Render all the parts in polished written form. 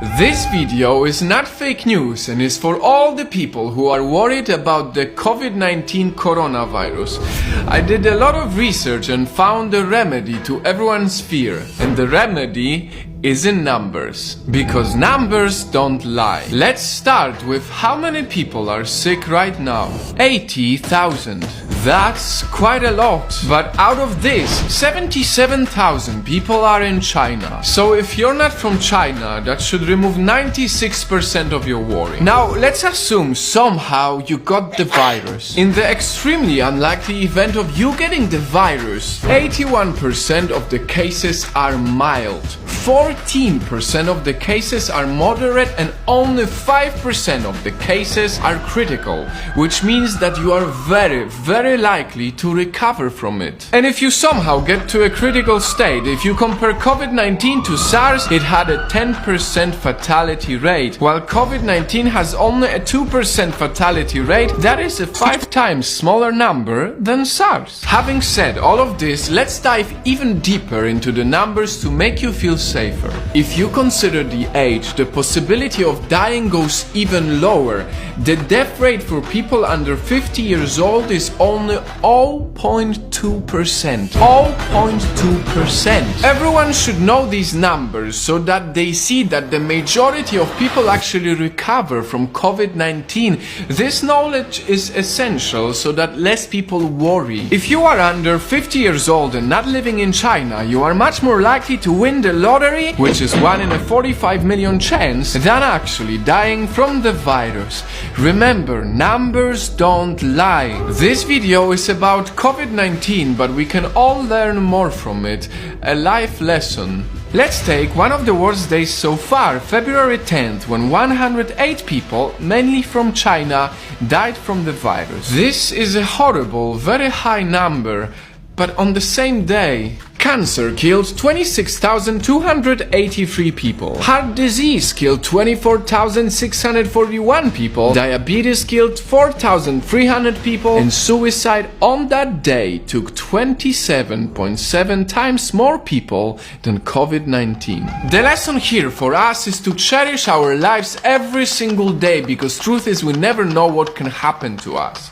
This video is not fake news and is for all the people who are worried about the COVID-19 coronavirus. I did a lot of research and found a remedy to everyone's fear, and the remedy is in numbers, because numbers don't lie. Let's start with how many people are sick right now. 80,000. That's quite a lot, but out of this, 77,000 people are in China. So if you're not from China, that should remove 96% of your worry. Now, let's assume somehow you got the virus. In the extremely unlikely event of you getting the virus, 81% of the cases are mild, 14% of the cases are moderate, and only 5% of the cases are critical, which means that you are very likely to recover from it. And if you somehow get to a critical state, if you compare COVID-19 to SARS, it had a 10% fatality rate, while COVID-19 has only a 2% fatality rate. That is a 5 times smaller number than SARS. Having said all of this, let's dive even deeper into the numbers to make you feel safer. If you consider the age, the possibility of dying goes even lower. The death rate for people under 50 years old is only 0.2%. 0.2%. Everyone should know these numbers so that they see that the majority of people actually recover from COVID-19. This knowledge is essential so that less people worry. If you are under 50 years old and not living in China, you are much more likely to win the lottery, which is 1 in a 45 million chance, than actually dying from the virus. Remember, numbers don't lie. This video is about COVID-19, but we can all learn more from it. A life lesson. Let's take one of the worst days so far, February 10th, when 108 people, mainly from China, died from the virus. This is a horrible, very high number, but on the same day, cancer killed 26,283 people. Heart disease killed 24,641 people. Diabetes killed 4,300 people. And suicide on that day took 27.7 times more people than COVID-19. The lesson here for us is to cherish our lives every single day, because truth is we never know what can happen to us.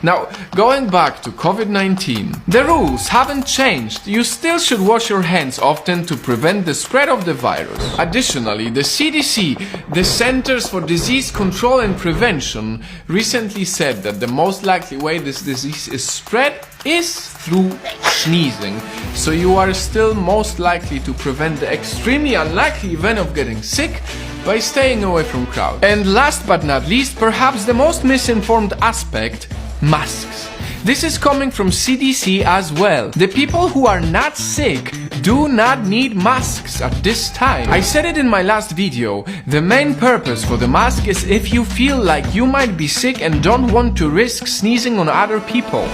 Now, going back to COVID-19, the rules haven't changed. You still should wash your hands often to prevent the spread of the virus. Additionally, the CDC, the Centers for Disease Control and Prevention, recently said that the most likely way this disease is spread is through sneezing. So you are still most likely to prevent the extremely unlikely event of getting sick by staying away from crowds. And last but not least, perhaps the most misinformed aspect, masks. This is coming from CDC as well. The people who are not sick do not need masks at this time. I said it in my last video. The main purpose for the mask is if you feel like you might be sick and don't want to risk sneezing on other people.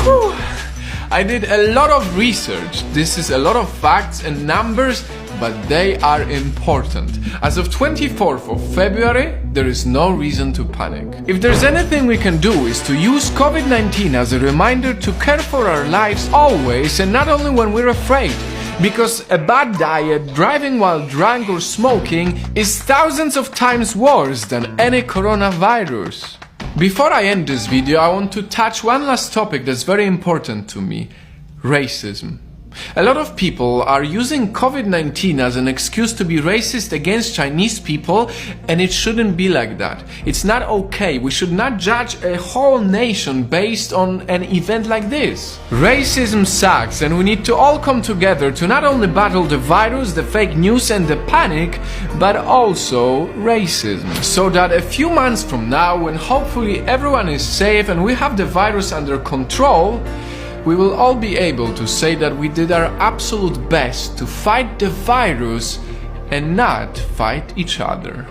Whew. I did a lot of research. This is a lot of facts and numbers, but they are important. As of 24th of February, there is no reason to panic. If there's anything we can do is to use COVID-19 as a reminder to care for our lives always, and not only when we're afraid. Because a bad diet, driving while drunk, or smoking is thousands of times worse than any coronavirus. Before I end this video, I want to touch one last topic that's very important to me: racism. A lot of people are using COVID-19 as an excuse to be racist against Chinese people, and it shouldn't be like that. It's not okay. We should not judge a whole nation based on an event like this. Racism sucks, and we need to all come together to not only battle the virus, the fake news and the panic, but also racism. So that a few months from now, when hopefully everyone is safe and we have the virus under control, we will all be able to say that we did our absolute best to fight the virus and not fight each other.